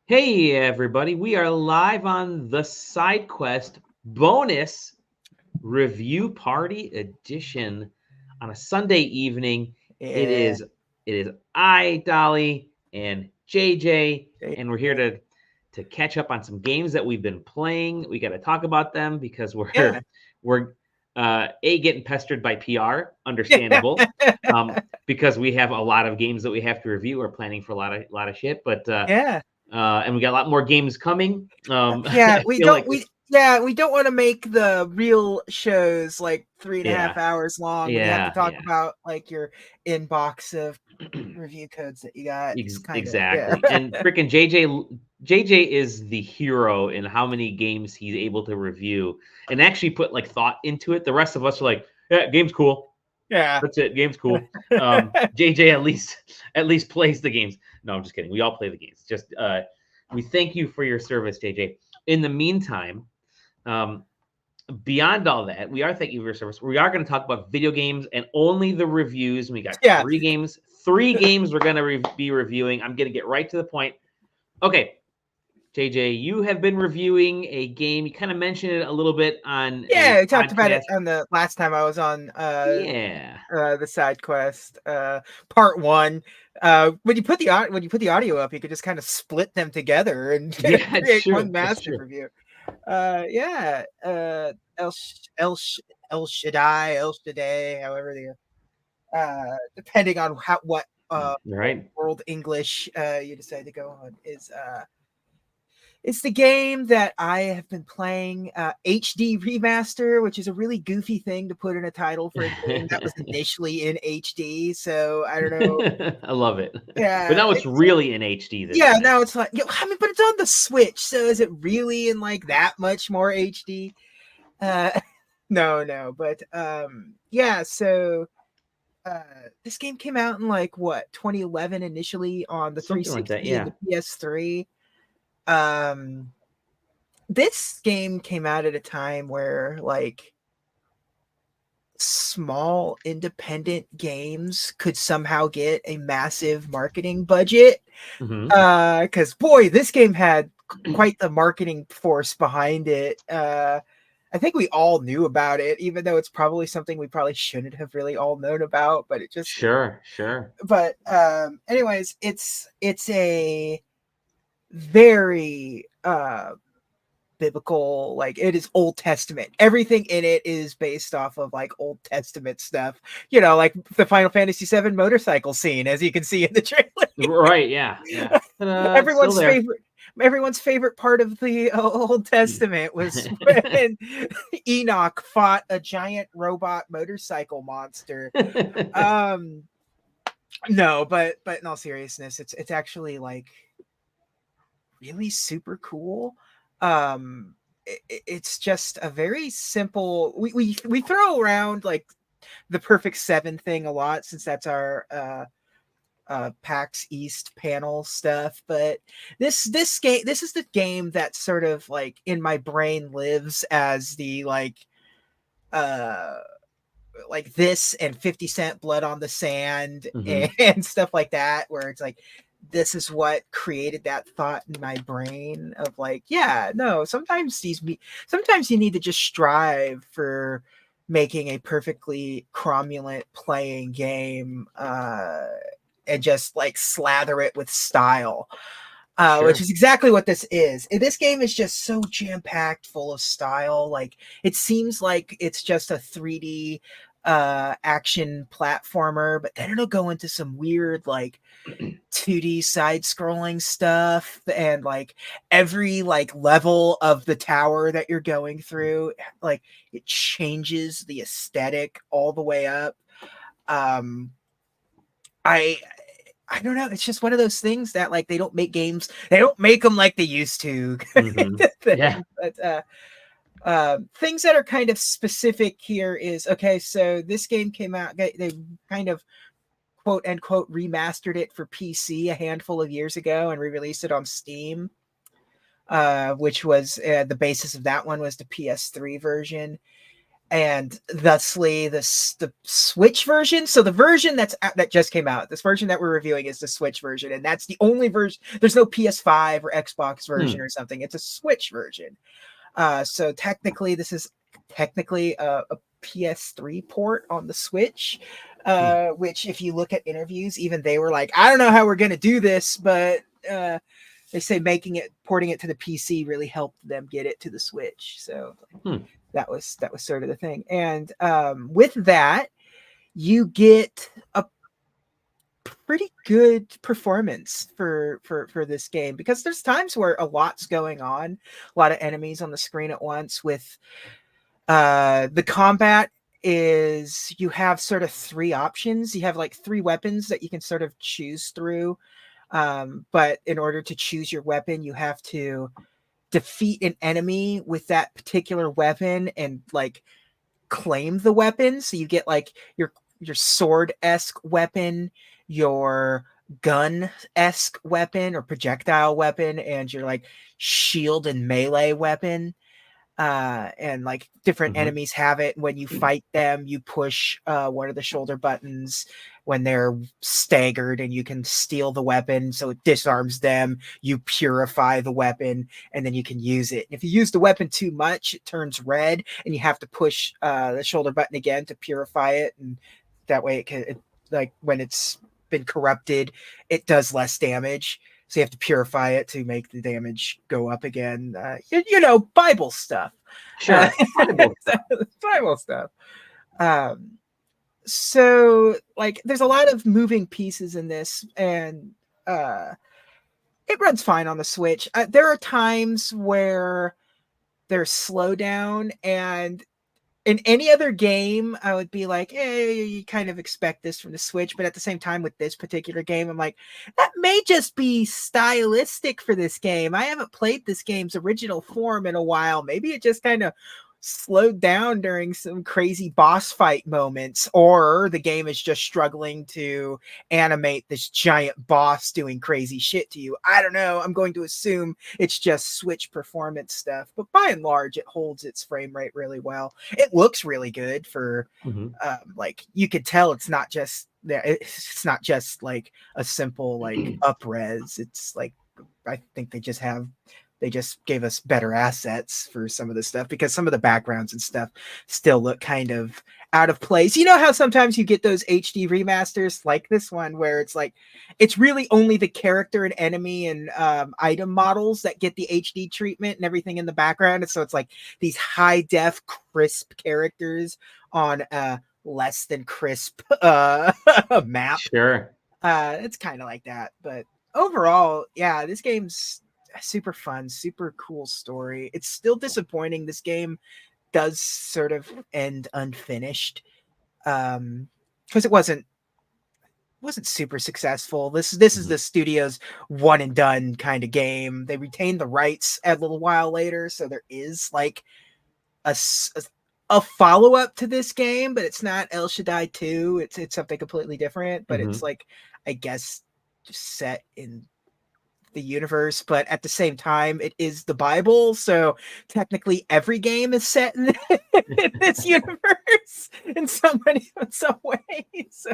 Hey everybody, we are live on the SideQuest bonus review party edition on a Sunday evening. It Yeah. is I, Dali, and JJ, and we're here to catch up on some games that we've been playing. We got to talk about them because Yeah. we're getting pestered by PR, understandable, because we have a lot of games that we have to review. We're planning for a lot of shit, but Yeah. and we got a lot more games coming. Yeah. I feel like We don't want to make the real shows like 3.5 yeah, hours long when you have to yeah, talk yeah. about like your inbox of review codes that you got. It's kind of yeah. Exactly. And freaking JJ is the hero in how many games he's able to review and actually put like thought into it. The rest of us are like, yeah, game's cool. Yeah. That's it. Game's cool. JJ at least plays the games. No, I'm just kidding. We all play the games. Just we thank you for your service, JJ. In the meantime, um, beyond all that, we are thanking you for your service. We are going to talk about video games and only the reviews. We got Yeah. three games. Three games we're going to be reviewing. I'm going to get right to the point. Okay, JJ, you have been reviewing a game. You kind of mentioned it a little bit on a Yeah, we talked about it podcast. on the last time I was on Yeah. the side quest part 1. When you put the audio up, you could just kind of split them together and Yeah, it's create true. one It's massive true. review. Yeah, El Shaddai, El Shaddai, however depending on what Right. world English you decide to go on is it's the game that I have been playing, HD Remaster, which is a really goofy thing to put in a title for a game that was initially in HD. So I don't know. I love it. But Yeah, now it's really in HD this yeah. time. Now it's like, I mean, but it's on the Switch, so is it really in like that much more HD? Uh, no, but yeah. So this game came out in like what 2011 initially on the Something like that. 360 and Yeah. the PS3. Um, this game came out at a time where like small independent games could somehow get a massive marketing budget. Hmm. Because boy, this game had quite the marketing force behind it. I think we all knew about it, even though it's probably something we probably shouldn't have really all known about. But it just, Sure. Sure. but anyways, it's a very biblical, like it is Old Testament. Everything in it is based off of like Old Testament stuff. Like the Final Fantasy VII motorcycle scene, as you can see in the trailer. Right. Yeah. Yeah. It's still everyone's there. favorite everyone's favorite part of the Old Testament was when Enoch fought a giant robot motorcycle monster. Um no, but in all seriousness, it's actually like really super cool. It's just a very simple. We throw around like the Perfect Seven thing a lot since that's our PAX East panel stuff. But this is the game that sort of like in my brain lives as the like this and 50 Cent Blood on the Sand Hmm. and stuff like that, where it's like this is what created that thought in my brain of like, yeah, no, sometimes you need to just strive for making a perfectly cromulent playing game and just like slather it with style. Which Sure. is exactly what this is. And this game is just so jam-packed full of style. Like it seems like it's just a 3D action platformer, but then it'll go into some weird like 2D side-scrolling stuff, and like every like level of the tower that you're going through, like it changes the aesthetic all the way up. Um I I don't know. It's just one of those things that like they don't make games. They don't make them like they used to. Hmm. Yeah. But things that are kind of specific here is okay. So this game came out. They kind of quote unquote remastered it for PC a handful of years ago and re-released it on Steam. Which was the basis of that one was the PS3 version. and thusly the Switch version. So the version that just came out, this version that we're reviewing is the Switch version, and that's the only version. There's no PS5 or Xbox version or something. It's a Switch version. So technically, this is technically a PS3 port on the Switch. Which, if you look at interviews, even they were like, "I don't know how we're going to do this," but they say porting it to the PC really helped them get it to the Switch. So that was sort of the thing. And with that, you get a pretty good performance for this game, because there's times where a lot's going on, a lot of enemies on the screen at once. With the combat is, you have sort of three options. You have like three weapons that you can sort of choose through. But in order to choose your weapon, you have to defeat an enemy with that particular weapon and like claim the weapon. So you get like your sword-esque weapon, your gun-esque weapon or projectile weapon, and your like shield and melee weapon. And like different enemies have it. When you fight them, you push one of the shoulder buttons when they're staggered, and you can steal the weapon, so it disarms them. You purify the weapon, and then you can use it. If you use the weapon too much, it turns red, and you have to push the shoulder button again to purify it, and that way like when it's been corrupted, it does less damage. So you have to purify it to make the damage go up again. Bible stuff. Sure. Bible stuff. So like there's a lot of moving pieces in this, and it runs fine on the Switch. There are times where there's slowdown, and in any other game, I would be like, hey, you kind of expect this from the Switch. But at the same time, with this particular game, I'm like, that may just be stylistic for this game. I haven't played this game's original form in a while. Maybe it just kind of slowed down during some crazy boss fight moments, or the game is just struggling to animate this giant boss doing crazy shit to you. I don't know. I'm going to assume it's just Switch performance stuff, but by and large, it holds its frame rate really well. It looks really good for like, you could tell it's not just like a simple like up-res. It's like, I think they just gave us better assets for some of the stuff, because some of the backgrounds and stuff still look kind of out of place. You know how sometimes you get those HD remasters like this one, where it's like, it's really only the character and enemy and item models that get the HD treatment, and everything in the background. And so it's like these high def crisp characters on a less than crisp map. Sure. It's kind of like that. But overall, yeah, this game's super fun, super cool story. It's still disappointing this game does sort of end unfinished, because it wasn't super successful. This is the studio's one and done kind of game. They retained the rights a little while later, so there is like a follow-up to this game, but it's not El Shaddai 2. It's something completely different, but it's like, I guess, just set in the universe, but at the same time, it is the Bible, so technically every game is set in this universe in some way. So,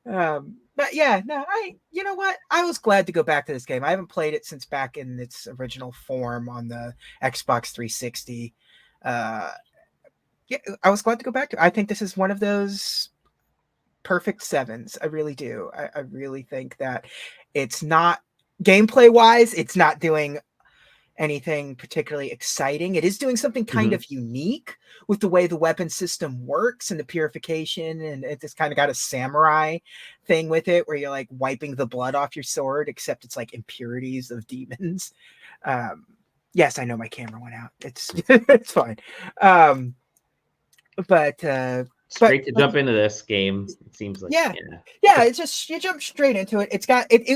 but yeah, no, you know what? I was glad to go back to this game. I haven't played it since back in its original form on the Xbox 360. Yeah, I was glad to go back to it. I think this is one of those perfect sevens. I really do. I really think that it's not, gameplay wise, it's not doing anything particularly exciting. It is doing something kind of unique with the way the weapon system works and the purification, and it just kind of got a samurai thing with it, where you're like wiping the blood off your sword, except it's like impurities of demons. Yes, I know my camera went out. It's it's fine. It's great to jump into this game. It seems like yeah. It's just, you jump straight into it. It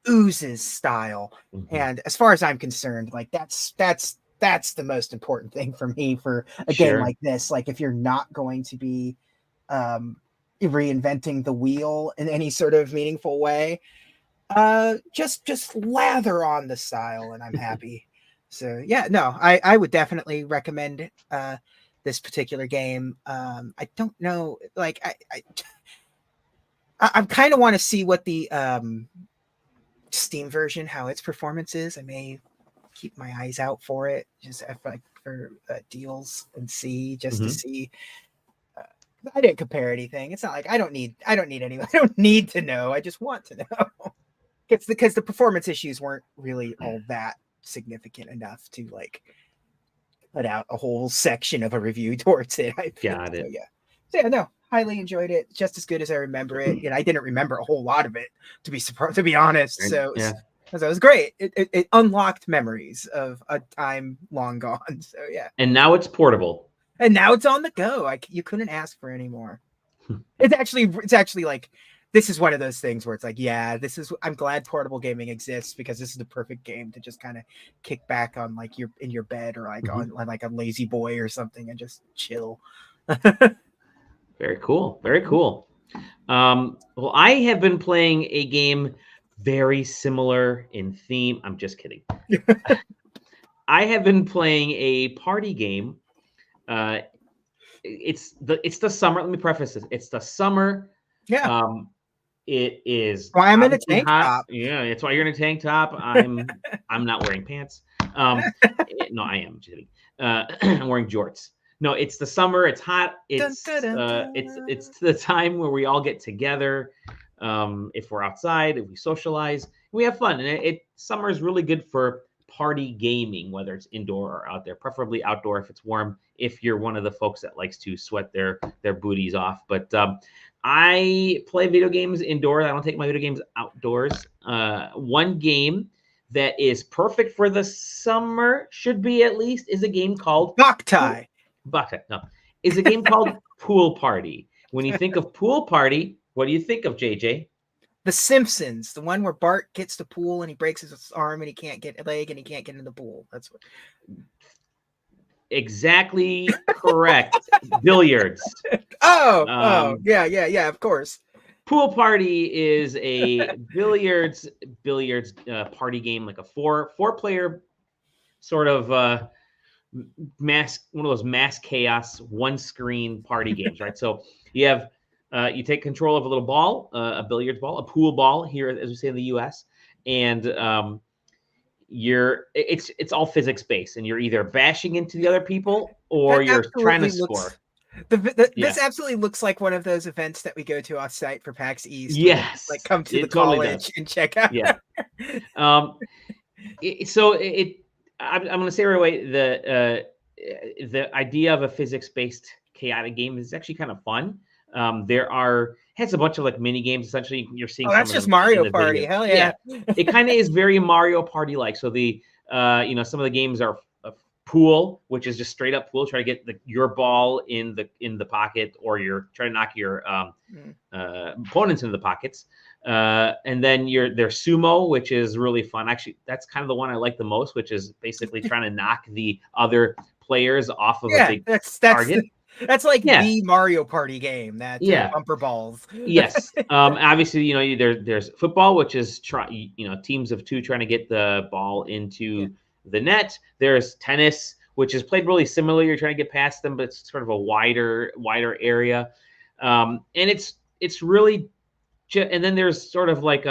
oozes style, and as far as I'm concerned, like that's the most important thing for me for a game like this. Like, if you're not going to be reinventing the wheel in any sort of meaningful way, just lather on the style, and I'm happy. So yeah, no, I would definitely recommend this particular game. I don't know, like I kind of want to see what the Steam version, how its performance is. I may keep my eyes out for it, just for deals and see, just to see. I didn't compare anything. It's not like I don't need any. I don't need to know. I just want to know. It's because the performance issues weren't really all that significant enough to like put out a whole section of a review towards it. I think. Got it. So, yeah. So yeah, no, highly enjoyed it. Just as good as I remember it. And I didn't remember a whole lot of it, to be honest. So it was great. It unlocked memories of a time long gone. So yeah. And now it's portable. And now it's on the go. You couldn't ask for any more. It's actually like, this is one of those things where it's like, yeah, I'm glad portable gaming exists, because this is the perfect game to just kind of kick back on, like you're in your bed, or like on like a lazy boy or something, and just chill. Very cool. Very cool. Well, I have been playing a game very similar in theme. I'm just kidding. I have been playing a party game. It's the summer. Let me preface this. It's the summer. Yeah. It is why I'm in a tank top. Yeah, it's why you're in a tank top. I'm not wearing pants. No, I am. I'm wearing jorts. No, it's the summer. It's hot. It's it's the time where we all get together. If we're outside, if we socialize, we have fun. And summer is really good for party gaming, whether it's indoor or out there, preferably outdoor if it's warm, if you're one of the folks that likes to sweat their booties off. But I play video games indoors. I don't take my video games outdoors. One game that is perfect for the summer, should be at least, is a game called Boktai. No, is a game called Pool Party. When you think of Pool Party, what do you think of, JJ? The Simpsons, the one where Bart gets the pool and he breaks his arm and he can't get a leg and he can't get in the pool. That's what. Exactly correct. Billiards. Yeah, of course. Pool Party is a billiards party game, like a four-player sort of one of those mass chaos one screen party games, right? So you have you take control of a little ball, a billiards ball, a pool ball here, as we say in the U.S., and it's all physics based, and you're either bashing into the other people or you're trying to score. This absolutely looks like one of those events that we go to off site for PAX East. Yes, like come to the college and check out. Yeah. I'm going to say right away, the idea of a physics based chaotic game is actually kind of fun. Has a bunch of like mini games. Essentially, you're seeing. Oh, that's just Mario Party. Hell yeah! It kind of is very Mario Party like. So the some of the games are pool, which is just straight up pool. Try to get your ball in the pocket, or you're trying to knock your opponents into the pockets. And then there's sumo, which is really fun. Actually, that's kind of the one I like the most, which is basically trying to knock the other players off of a big target. That's like the Mario Party game. That bumper balls. Yes. Obviously, there's football, which is teams of two trying to get the ball into the net. There's tennis, which is played really similar. You're trying to get past them, but it's sort of a wider area. And it's really, and then there's sort of like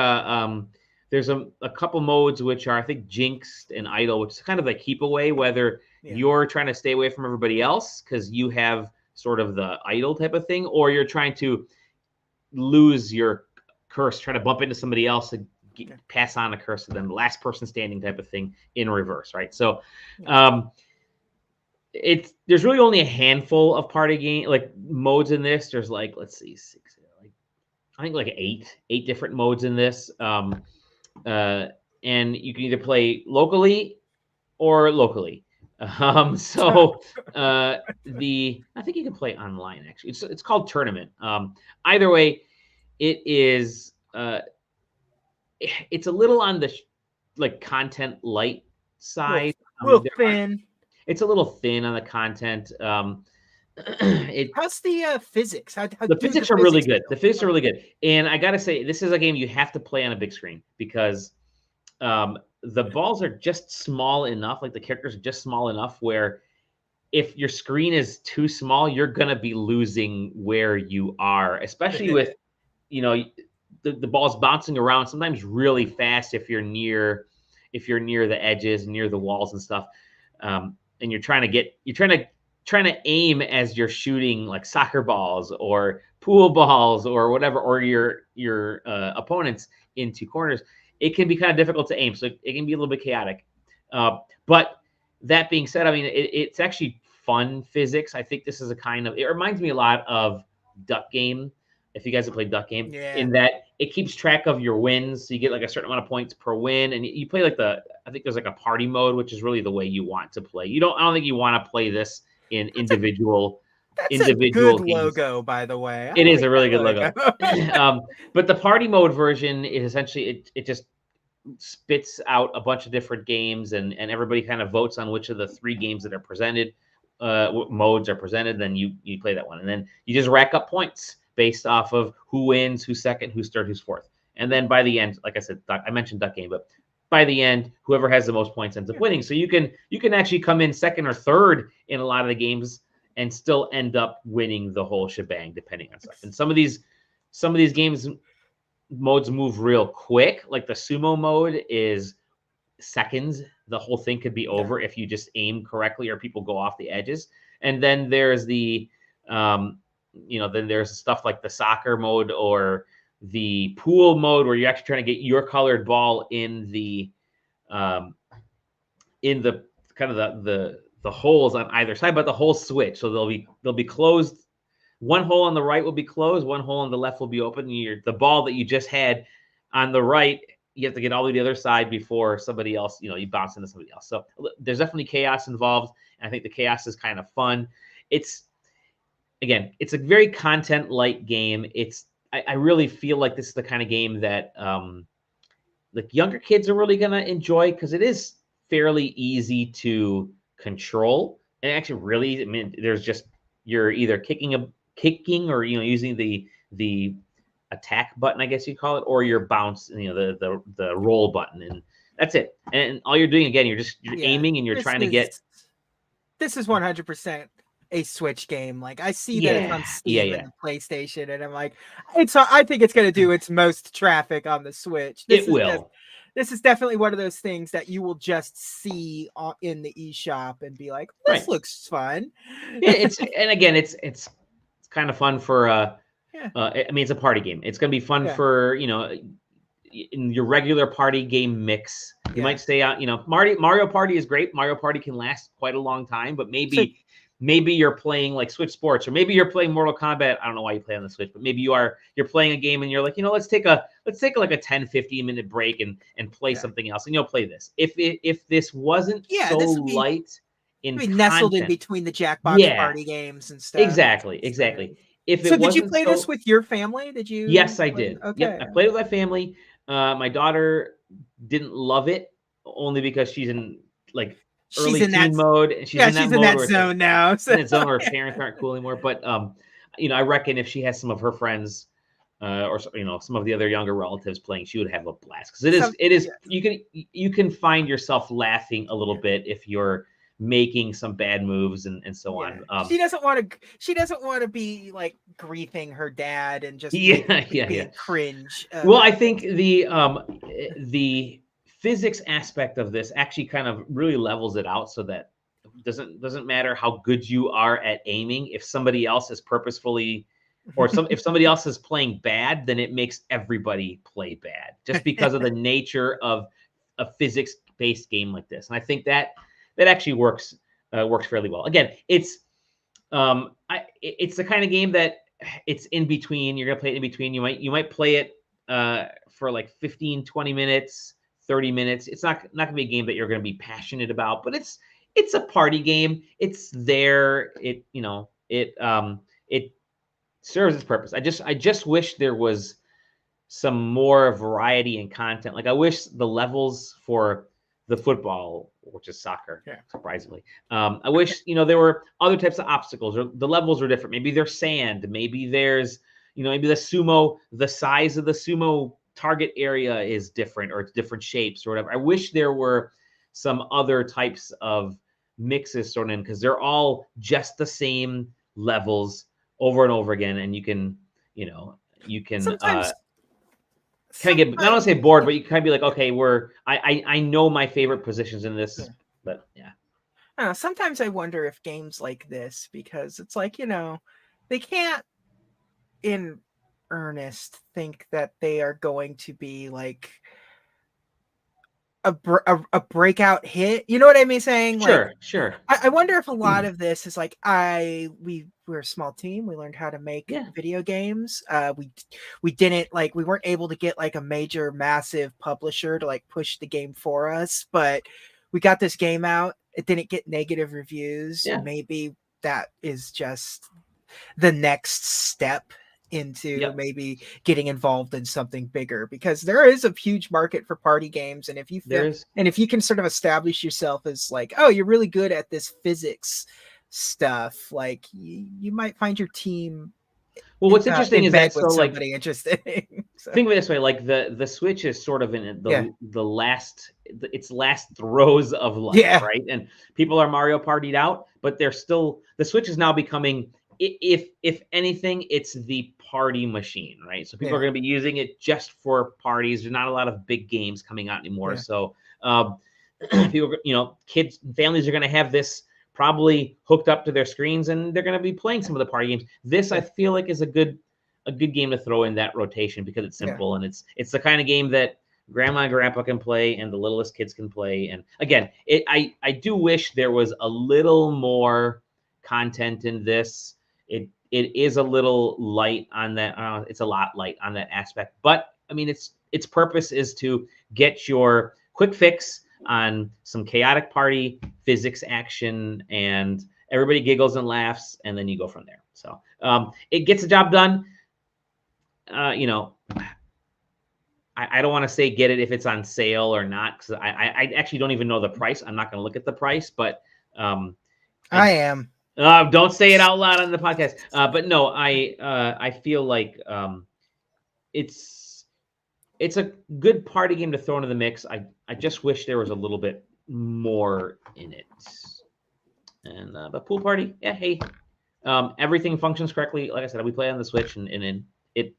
there's a couple modes which are, I think, jinxed and idle, which is kind of like keep away, whether you're trying to stay away from everybody else because you have sort of the idle type of thing, or you're trying to lose your curse, trying to bump into somebody else and pass on a curse to them, the last person standing type of thing in reverse, right? So there's really only a handful of party game like modes in this. There's like, let's see, I think like eight different modes in this. And you can either play locally or locally. I think you can play online actually. It's called Tournament. Either way, it is it's a little on the like content light side. Thin. It's a little thin on the content. How's the physics? The physics are really good. The physics are really good. And I got to say, this is a game you have to play on a big screen because the balls are just small enough, like the characters are just small enough where if your screen is too small, you're going to be losing where you are, especially with, the ball's bouncing around sometimes really fast if you're near the edges, near the walls and stuff. And you're trying to aim as you're shooting like soccer balls or pool balls or whatever, or your opponents into corners. It can be kind of difficult to aim, so it can be a little bit chaotic. But that being said, I mean, it's actually fun physics. I think this is it reminds me a lot of Duck Game. If you guys have played Duck Game, in that it keeps track of your wins, so you get like a certain amount of points per win, and you play like I think there's like a party mode, which is really the way you want to play. I don't think you want to play this in individual. That's a good games. Logo, by the way. It is a really good logo. But the party mode version is essentially it just spits out a bunch of different games, and everybody kind of votes on which of the 3 games that are presented, modes are presented. Then you play that one, and then you just rack up points based off of who wins, who's second, who's third, who's fourth. And then by the end, like I said, I mentioned Duck Game, but by the end, whoever has the most points ends up winning. So you can actually come in second or third in a lot of the games and still end up winning the whole shebang, depending on stuff. And some of these games modes move real quick. Like the sumo mode is seconds. The whole thing could be over if you just aim correctly or people go off the edges. And then there's then there's stuff like the soccer mode or the pool mode where you're actually trying to get your colored ball in the kind of the holes on either side, but the holes switch. So they'll be closed. One hole on the right will be closed. One hole on the left will be open. The ball that you just had on the right, you have to get all the way to the other side before somebody else, you bounce into somebody else. So there's definitely chaos involved. And I think the chaos is kind of fun. It's a very content-light game. I really feel like this is the kind of game that like younger kids are really going to enjoy because it is fairly easy to control. And actually, really, I mean, there's just you're either kicking or using the attack button, I guess you call it, or your bounce, the roll button, and that's it. And all you're doing again, you're aiming and you're trying to get. This is 100% a Switch game. Like I see that it's on Steam and the PlayStation, and I'm like, I think it's going to do its most traffic on the Switch. This is definitely one of those things that you will just see in the eShop and be like, this looks fun. It's kind of fun for I mean, it's a party game. It's going to be fun for in your regular party game mix. You might stay out. Mario Party is great. Mario Party can last quite a long time, but maybe you're playing like Switch Sports, or maybe you're playing Mortal Kombat. I don't know why you play on the Switch, but maybe you're playing a game and you're like, let's take like a 10, 15 minute break and play something else, and you'll play this. If this wasn't light in nestled in between the Jackbox party games and stuff. Exactly. Did you play this with your family? Did you? Yes, I did. Okay. Yep, I played with my family. My daughter didn't love it only because she's in like early teen mode. She's in that zone now. So. In that zone where parents aren't cool anymore. But I reckon if she has some of her friends or some of the other younger relatives playing, she would have a blast because it is. You can find yourself laughing a little bit if you're making some bad moves and so on. She doesn't want to be like griefing her dad and just cringe. Well, I think the physics aspect of this actually kind of really levels it out so that it doesn't matter how good you are at aiming. If somebody else is purposefully if somebody else is playing bad, then it makes everybody play bad just because of the nature of a physics-based game like this. And I think that actually works fairly well. Again, it's the kind of game that it's in between. You're gonna play it in between. You might play it for like 15, 20 minutes, 30 minutes. It's not gonna be a game that you're gonna be passionate about, but it's a party game. It's there. It serves its purpose. I just wish there was some more variety and content. Like I wish the levels for the football, which is soccer, surprisingly. I wish, there were other types of obstacles, or the levels are different. Maybe there's sand. Maybe there's, maybe the size of the sumo target area is different, or it's different shapes or whatever. I wish there were some other types of mixes thrown in because they're all just the same levels over and over again, and you can Sometimes, kind of get, I don't want to say bored, but you kind of be like, okay, I know my favorite positions in this, but yeah. I don't know, sometimes I wonder if games like this, because it's like, they can't in earnest think that they are going to be like a breakout hit. You know what I mean? Saying like, Sure. I wonder if a lot of this is like we're a small team. We learned how to make Yeah. video games. We didn't we weren't able to get like a major massive publisher to like push the game for us, but we got this game out. It didn't get negative reviews. Yeah. Maybe that is just the next step into maybe getting involved in something bigger, because there is a huge market for party games, and if you can sort of establish yourself as like, oh, you're really good at this physics stuff, like you might find your team what's interesting is that with somebody interesting. So. Think of it this way, like the Switch is sort of in the last throes of life, right? And people are Mario Partied out, but they're still, the Switch is now becoming, if anything, it's the party machine, right? So people are going to be using it just for parties. There's not a lot of big games coming out anymore. So people, kids and families are going to have this probably hooked up to their screens, and they're going to be playing some of the party games. This I feel like is a good game to throw in that rotation, because it's simple and it's the kind of game that grandma and grandpa can play and the littlest kids can play. And again, I do wish there was a little more content in this. It is a little light on that. It's a lot light on that aspect, but I mean, its purpose is to get your quick fix on some chaotic party physics action, and everybody giggles and laughs, and then you go from there. So it gets the job done. I don't want to say get it if it's on sale or not, because I actually don't even know the price. I'm not going to look at the price, but I am. Don't say it out loud on the podcast. But no, I feel like it's a good party game to throw into the mix. I just wish there was a little bit more in it. And but pool party, yeah, hey, everything functions correctly. Like I said, we play on the Switch, and it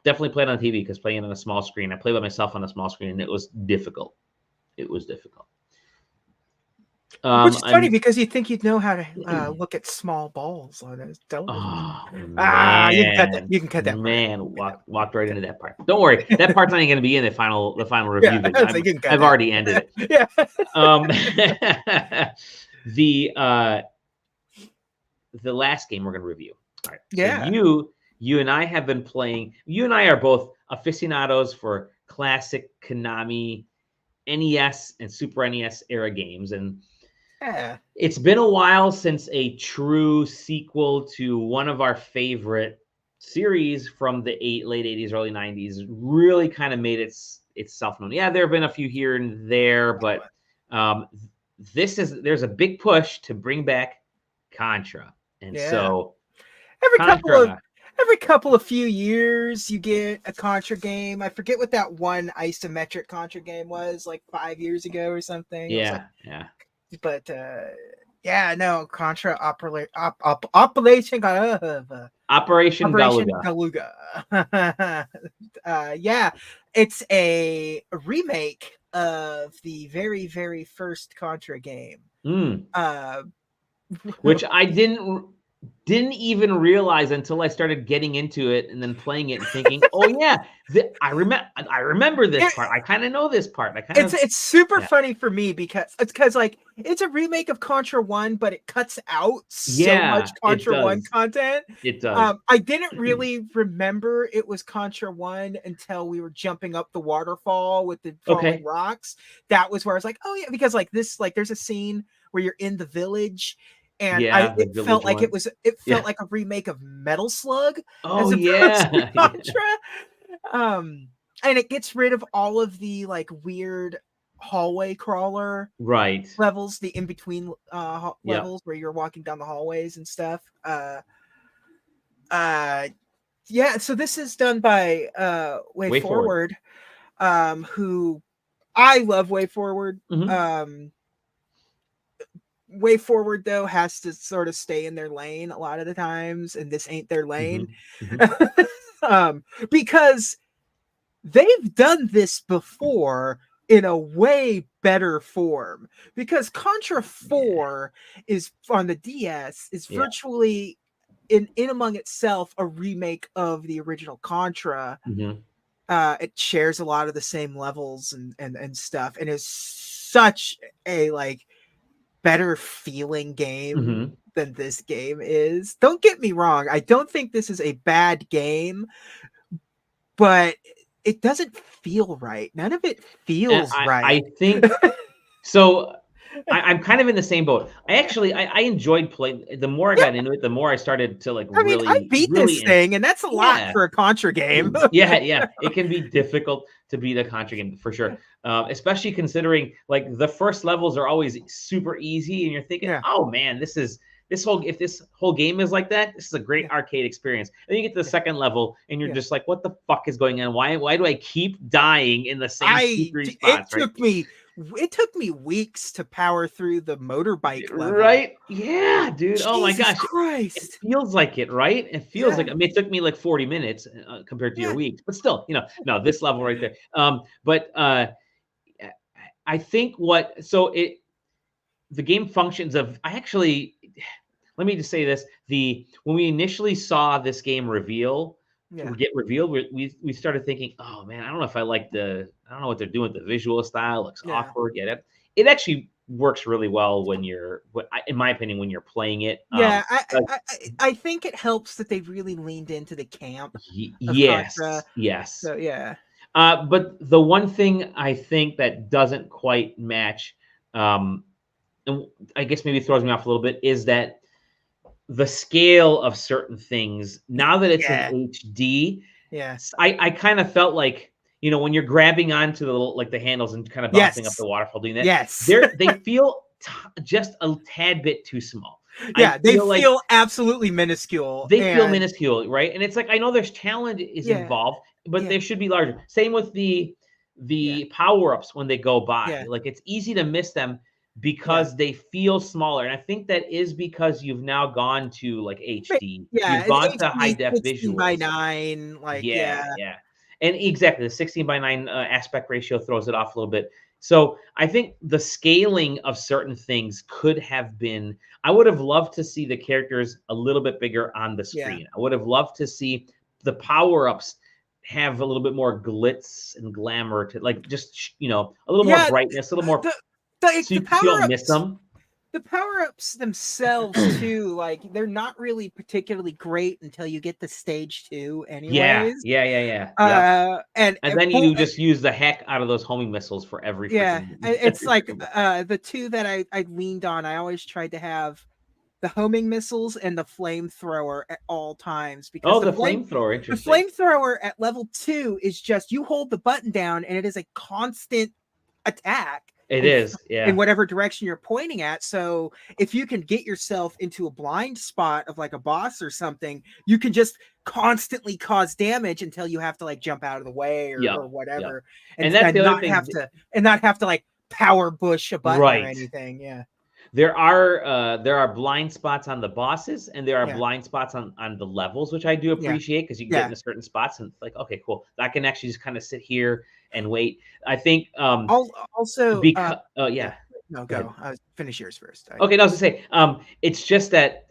definitely played on TV, because playing on a small screen, I played by myself on a small screen, and it was difficult. Which is funny, because you think you'd know how to look at small balls on a television. Oh, man. You can cut that. Man, walked right into that part. Don't worry, that part's not even going to be in the final review. I've already ended it. Yeah. The last game we're going to review. All right. Yeah. So you and I have been playing. You and I are both aficionados for classic Konami NES and Super NES era games, and it's been a while since a true sequel to one of our favorite series from the late 80s, early 90s really kind of made itself known. Yeah, there have been a few here and there, but there's a big push to bring back Contra. And so every couple of few years you get a Contra game. I forget what that one isometric Contra game was, like 5 years ago or something. Yeah. But Contra Operation Galuga. It's a remake of the very, very first Contra game. Which I didn't even realize until I started getting into it and then playing it and thinking, oh yeah, I remember this part. I kind of know this part. It's super funny for me, because it's a remake of Contra 1, but it cuts out so much Contra 1 content. It does. I didn't really remember it was Contra 1 until we were jumping up the waterfall with the falling rocks. That was where I was like, oh yeah, because there's a scene where you're in the village. And it felt like it felt like a remake of Metal Slug. Oh yeah, Contra. And it gets rid of all of the weird hallway crawler levels, the in between levels where you're walking down the hallways and stuff. So this is done by Way Forward, who I love. Way Forward. Way Forward though has to sort of stay in their lane a lot of the times, and this ain't their lane. Because they've done this before in a way better form, because Contra 4 is on the DS is virtually in among itself a remake of the original Contra. It shares a lot of the same levels and stuff, and is such a like better feeling game than this game is. Don't get me wrong, I don't think this is a bad game, but it doesn't feel right. None of it feels right. I think so. I'm kind of in the same boat. I enjoyed playing. The more I got into it, the more I started to like really. I beat this thing, and that's a lot for a Contra game. yeah, it can be difficult to beat a Contra game for sure. Especially considering like the first levels are always super easy, and you're thinking, oh man, if this whole game is like that, this is a great arcade experience. And you get to the second level, and you're just like, what the fuck is going on? Why do I keep dying in the same three spots? It took me weeks to power through the motorbike level. Right? Yeah, dude. Jesus oh my gosh. Christ. It feels like it, right? It feels like, I mean, it took me like 40 minutes compared to your weeks, but still, no, this level right there. But I think the game functions let me just say this. When we initially saw this game get revealed, we started thinking, oh man, I don't know what they're doing with the visual style. It looks awkward. It actually works really well in my opinion, when you're playing it. I think it helps that they've really leaned into the camp. Yes. Contra. Yes. So yeah. But the one thing I think that doesn't quite match, and I guess maybe throws me off a little bit, is that the scale of certain things, now that it's in HD, I kind of felt like, when you're grabbing onto the handles and kind of bouncing up the waterfall doing that, they feel just a tad bit too small. Yeah, they feel absolutely minuscule. They feel minuscule, right? And it's like, I know there's challenge involved, but they should be larger. Same with the power-ups when they go by. Like, it's easy to miss them because they feel smaller. And I think that is because you've now gone to like HD. You've gone to high def visuals. 16:9, And exactly, the 16:9 aspect ratio throws it off a little bit. So I think the scaling of certain things could have been, I would have loved to see the characters a little bit bigger on the screen. I would have loved to see the power-ups have a little bit more glitz and glamour to, like, just, a little more brightness, a little more. So you don't miss them. The power-ups themselves too, like, they're not really particularly great until you get to stage 2 anyways. Yeah. And then you just use the heck out of those homing missiles for every it's like the two that I leaned on, I always tried to have the homing missiles and the flamethrower at all times, because the flamethrower, interesting. The flamethrower at level 2 is just, you hold the button down and it is a constant attack. It is, in whatever direction you're pointing at. So if you can get yourself into a blind spot of like a boss or something, you can just constantly cause damage until you have to like jump out of the way or whatever, and that's not have to like power push a button or anything. Yeah. There are blind spots on the bosses, and there are blind spots on the levels, which I do appreciate, because you can get into certain spots and like, okay, cool, I can actually just kind of sit here and wait. I think also because no, go. Finish yours first. Okay, no, I was gonna say, it's just that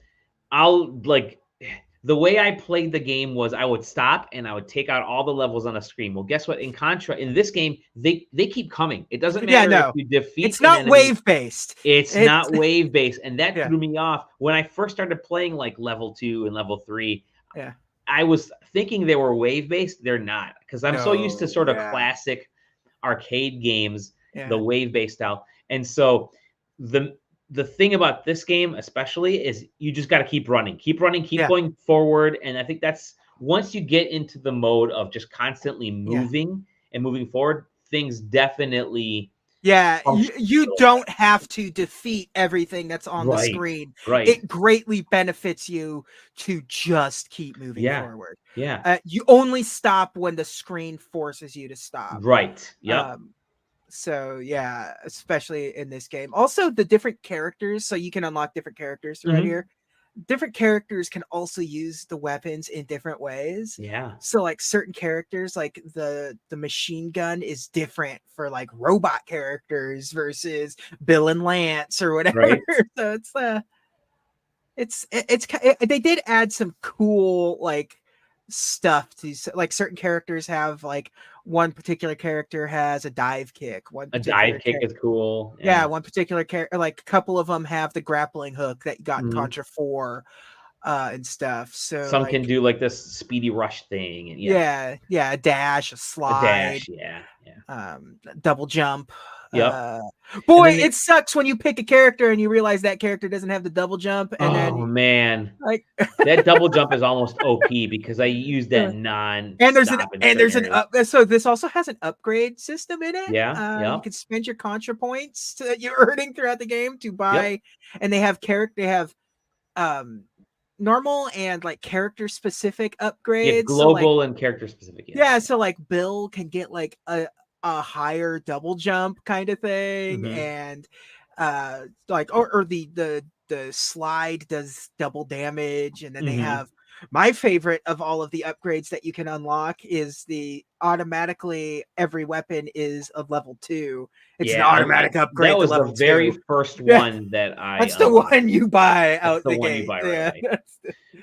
the way I played the game was I would stop and I would take out all the levels on the screen. Well, guess what? In Contra, in this game, they keep coming. It doesn't matter if you defeat. It's not wave based. It's not wave based, and that threw me off when I first started playing like level 2 and level 3. Yeah, I was thinking they were wave based. They're not, because I'm so used to sort of classic arcade games, the wave based style, and so the thing about this game especially is you just got to keep running, keep going forward. And I think that's, once you get into the mode of just constantly moving and moving forward, things definitely you don't have to defeat everything that's on the screen. It greatly benefits you to just keep moving forward. You only stop when the screen forces you to stop. So yeah, especially in this game. Also, the different characters, so you can unlock different characters throughout Mhm. here. Different characters can also use the weapons in different ways. Yeah. So like certain characters, like the machine gun is different for like robot characters versus Bill and Lance or whatever. Right. So they did add some cool like stuff to, like, certain characters have like, one particular character has a dive kick, one A particular dive kick character, is cool. yeah, Yeah. one particular character, like a couple of them have the grappling hook that you got in Mhm. Contra 4 and stuff. So Some can like, do like this speedy rush thing, and yeah, yeah, a dash, a a slide, dash. Yeah. Yeah. double jump. Yep. Uh, And boy, then it sucks when you pick a character and you realize that character doesn't have the double jump, and oh then man, like, that double jump is almost OP because I use that and non-stop in certain there's an areas. up. So this also has an upgrade system in it. Yeah. You Yep. can spend your Contra points that you're earning throughout the game to Yep. buy, and they have They have um normal and like character specific Yeah. upgrades. So like, Global and character specific. Yeah. yeah, so like Bill can get like a higher double jump kind of thing, Hmm. and like, or the slide does double damage, and then they Hmm. have my favorite of all of the upgrades that you can unlock is the automatically every weapon is a level 2. It's an Yeah. automatic That upgrade to was the level very 2. first Yeah, one that I that's the unlocked. one you buy That's out the the one you gate. buy right Yeah. away.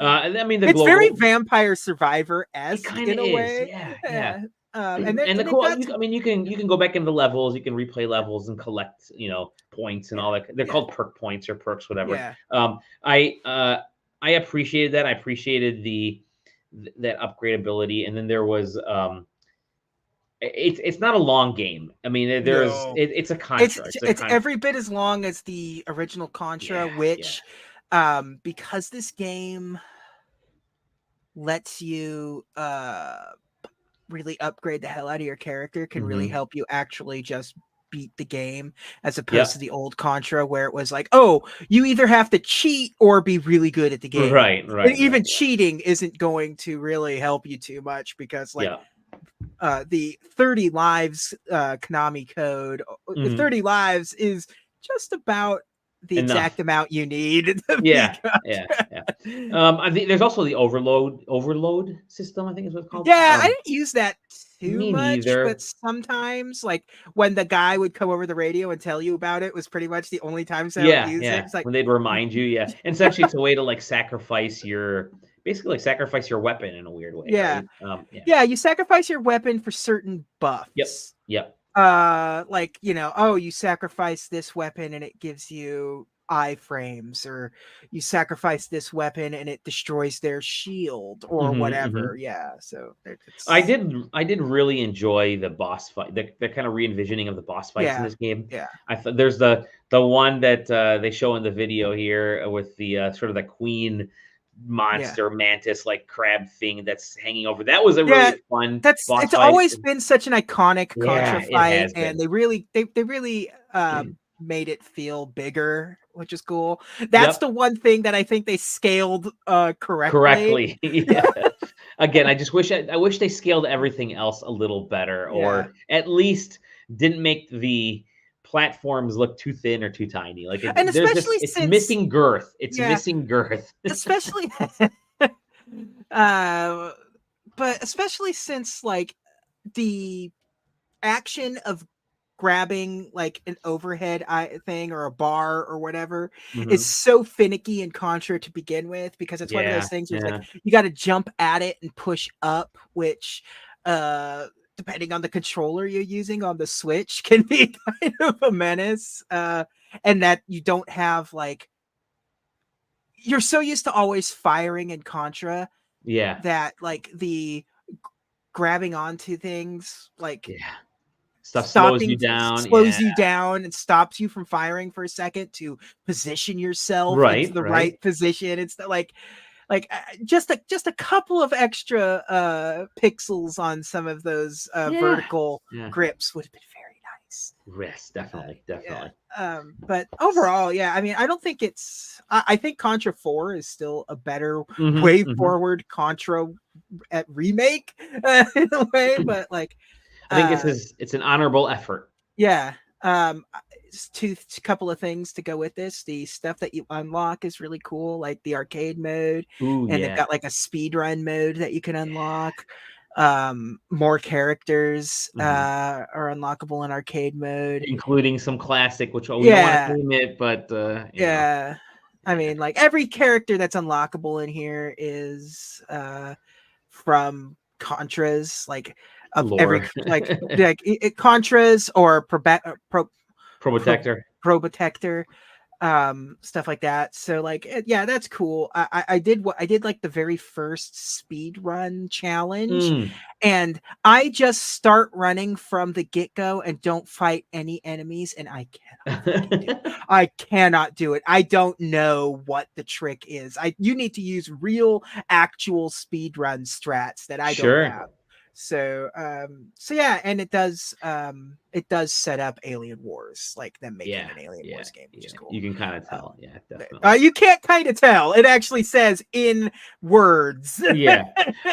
And I mean the It's very global. Vampire It Survivor-esque kind of in a is. way. Yeah. Yeah. Yeah. And then And the and they've cool, got I some, mean, you can go back into levels, you can replay yeah, levels and collect, points and yeah, all that. They're yeah, called perk points or perks, whatever. yeah. I appreciated that. I appreciated that upgradability, and then there was it's not a long game. I mean, No. it's a Contra. It's a It's Contra. every bit as long as the original Contra, Yeah, yeah. which because this game lets you really upgrade the hell out of your character, can really Hmm. help you actually just beat the game, as opposed to Yep. the old Contra where it was like, oh, you either have to cheat or be really good at the game. Right, And right, even right. cheating isn't going to really help you too much, because like, Yeah. the 30 lives Konami code, the Hmm. 30 lives is just about the Enough. exact amount you need to Yeah, beat yeah, Contra. yeah. I think there's also the overload system, I think is what it's called. Yeah, I didn't use that too Me much, but neither. sometimes, like, when the guy would come over the radio and tell you about it, was pretty much the only times I would Yeah, use it. yeah. It's like, When they'd remind you, yeah. And essentially, it's a way to like basically like sacrifice your weapon in a weird way, yeah, right? Yeah. yeah, you sacrifice your weapon for certain Yep. buffs. Yep. Like, oh, you sacrifice this weapon and it gives you iframes, or you sacrifice this weapon and it destroys their shield or Hmm. Hmm. whatever. Yeah, so I it's, did. I did really enjoy the boss fight, the kind of re-envisioning of the boss fights in yeah, this game. yeah, I thought there's the one that they show in the video here with the sort of the queen yeah. monster mantis like crab thing that's hanging over. That was a Yeah, really fun that's boss it's fight. always been such an iconic Contra Yeah, it fight, has and been. they really made it feel bigger, which is cool. That's Yep, the one thing that I think they scaled correctly. correctly. Yeah. Again, I wish they scaled everything else a little better, Yeah. or at least didn't make the platforms look too thin or too tiny. Like And there's just especially it's since, missing girth. It's yeah, missing girth. especially uh but especially since like the action of grabbing like an overhead thing or a bar or whatever is Hmm. so finicky and Contra to begin with, because it's one of those Yeah, things where it's like yeah, you got to jump at it and push up, which depending on the controller you're using on the Switch can be kind of a menace, and that you don't have like, you're so used to always firing in Contra yeah, that like the grabbing onto things like yeah. Stuff slows you stopping down. slows Yeah, you down and stops you from firing for a second to position yourself into right, the right. right position. It's like just a couple of extra pixels on some of those Yeah, vertical yeah. grips would have been very nice. Yes, definitely, Yeah. definitely. But overall, yeah, I mean, I don't think I think Contra 4 is still a better Hmm. way Hmm. forward Contra at remake in a way, but like, I think it's uh it's an honorable effort. Yeah. Just a couple of things to go with this. The stuff that you unlock is really cool, like the arcade mode, Ooh, and they've yeah. got like a speed run mode that you can unlock. More characters Mhm. are unlockable in arcade mode. Including some classic, which we don't want to Yeah, name it, but yeah. I yeah. mean, like every character that's unlockable in here is from Contras, like of every Lore. Contras or Pro Protector. Probotector, stuff like that. So like yeah, that's cool. I did what I did like the very first speed run challenge, Mm. and I just start running from the get-go and don't fight any enemies, and I cannot fucking do it. I cannot do it. I don't know what the trick is. You need to use real actual speed run strats that I don't Sure. have. So yeah, and it does set up Alien Wars, like them making Yeah. an Alien Yeah. Wars game, which is Yeah. cool. You can kind of tell. Yeah, definitely. You can't kind of tell. It actually says in words. Yeah.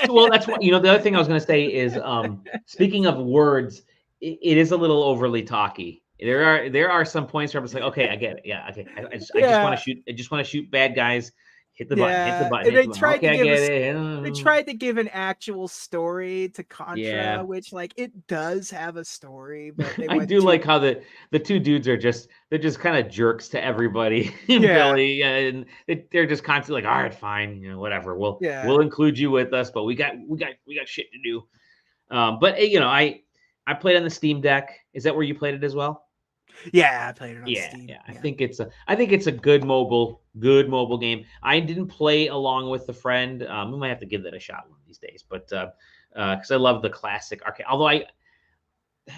So, well, that's what the other thing I was going to say is, speaking of words, it is a little overly talky. There are some points where I'm just like, okay, I get it. Yeah, okay. I just want to Yeah, shoot. I just want to shoot bad guys. Hit the button. Hit the yeah. button. And Hit the button. Okay, I get it. they tried to give an actual story to Yeah. Contra, which like it does have a story, but they I went do too. like how the two dudes are they're just kind of jerks to everybody. Yeah, Billy, and they're just constantly like, all right, fine, whatever. We'll yeah, include you with us, but we got shit to do. But I played on the Steam Deck. Is that where you played it as well? yeah. I played it on Yeah, Steam. yeah. I Yeah, think it's a good mobile game. I didn't play along with a friend. We might have to give that a shot one of these days. But because I love the classic arcade, although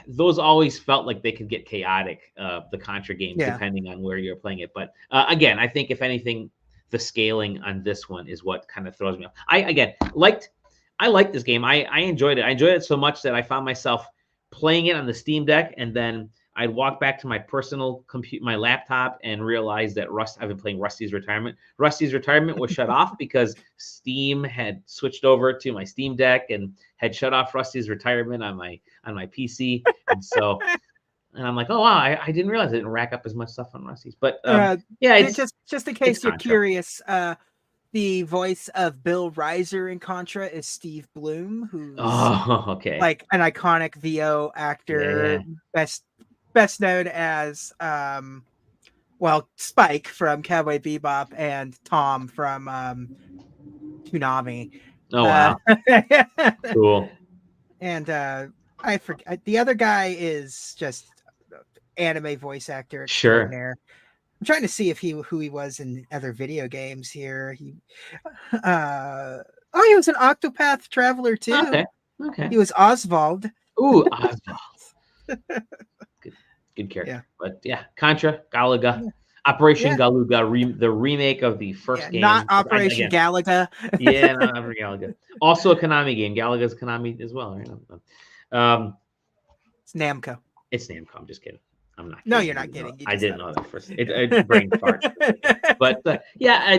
those always felt like they could get chaotic. The Contra games, yeah, depending on where you're playing it. But again, I think if anything, the scaling on this one is what kind of throws me off. I liked this game. I enjoyed it. I enjoyed it so much that I found myself playing it on the Steam Deck, and then I'd walk back to my personal my laptop, and realize that I've been playing Rusty's Retirement. Rusty's Retirement was shut off because Steam had switched over to my Steam Deck and had shut off Rusty's Retirement on my PC, and I'm like, oh wow, I didn't realize I didn't rack up as much stuff on Rusty's. But yeah, just in it's case you're Contra. curious, the voice of Bill Reiser in Contra is Steve Bloom, who's Oh, okay. like an iconic VO Yeah, actor, yeah. best known as Spike from Cowboy Bebop and Tom from Toonami. Oh Uh, wow, cool. and I forget the other guy is just anime voice actor Sure. extraordinaire. I'm trying to see who he was in other video games here. He he was an Octopath Traveler too. Okay. Okay. He was Oswald. Ooh, Oswald. Good character. Yeah. But yeah, Contra, Galuga, Operation Yeah. Galuga, the remake of the first game. Not Operation Again, Galuga. yeah, not Operation Galuga. Also a Konami game. Galaga's Konami as well, right? It's Namco. It's Namco. I'm just kidding. I'm not. No, kidding. you're not kidding. I didn't know that first. Brain fart. But yeah,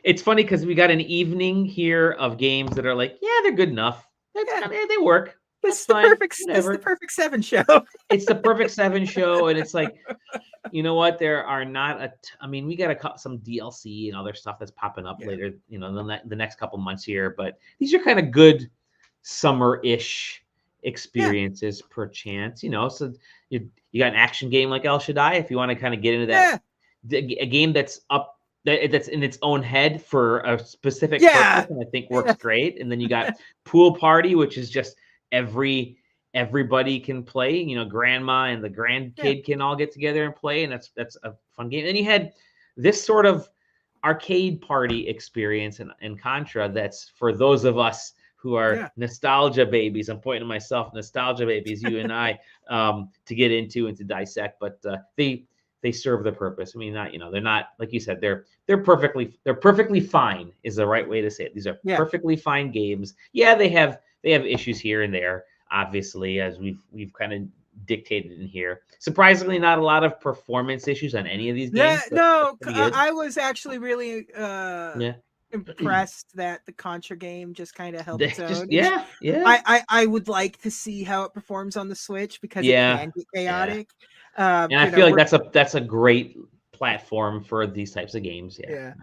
it's funny because we got an evening here of games that are like, yeah, they're good enough. They work. This is That's fine. This is the perfect 7 show. It's the perfect 7 show, and it's like, you know what? There are not we got some DLC and other stuff that's popping up later, the next couple months here. But these are kind of good summer-ish experiences per chance, So you got an action game like El Shaddai if you want to kind of get into that. A game that's in its own head for a specific purpose, and I think works great. And then you got Pool Party, which is just everybody can play. Grandma and the grandkid can all get together and play, and that's a fun game. And then you had this sort of arcade party experience in Contra that's for those of us who are nostalgia babies. I'm pointing to myself, nostalgia babies, you and I, to get into and to dissect. But they serve the purpose. I mean, they're not, like you said, they're perfectly fine is the right way to say it. These are perfectly fine games. Yeah, they have issues here and there, obviously, as we've kind of dictated in here. Surprisingly, not a lot of performance issues on any of these games. No, I was actually really impressed that the Contra game just kind of held They its just own. yeah. I would like to see how it performs on the Switch because it can get Yeah. chaotic. And I feel like that's a great platform for these types of games. Yeah.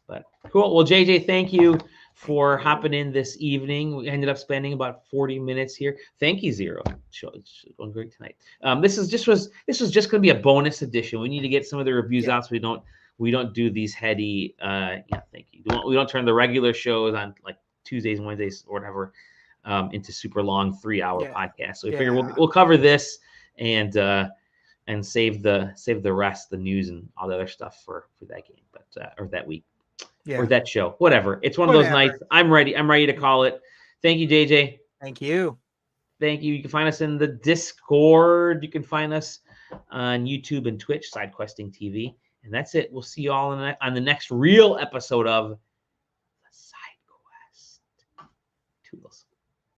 But cool. Well, JJ, thank you for Thank you. hopping in this evening. We ended up spending about 40 minutes here. Thank you, Zero. It's going great tonight. This was just going to be a bonus edition. We need to get some of the reviews out so we don't do these heady. Thank you. We don't turn the regular shows on like Tuesdays and Wednesdays or whatever into super long 3-hour podcasts. So we figure we'll cover this and save the rest, the news and all the other stuff for that game, but or that week. Or that show, whatever. It's one of those nights. I'm ready to call it. Thank you, JJ. Thank you. You can find us in the Discord. You can find us on YouTube and Twitch, SideQuesting TV. And that's it. We'll see you all on the next real episode of the SideQuest. Toodles.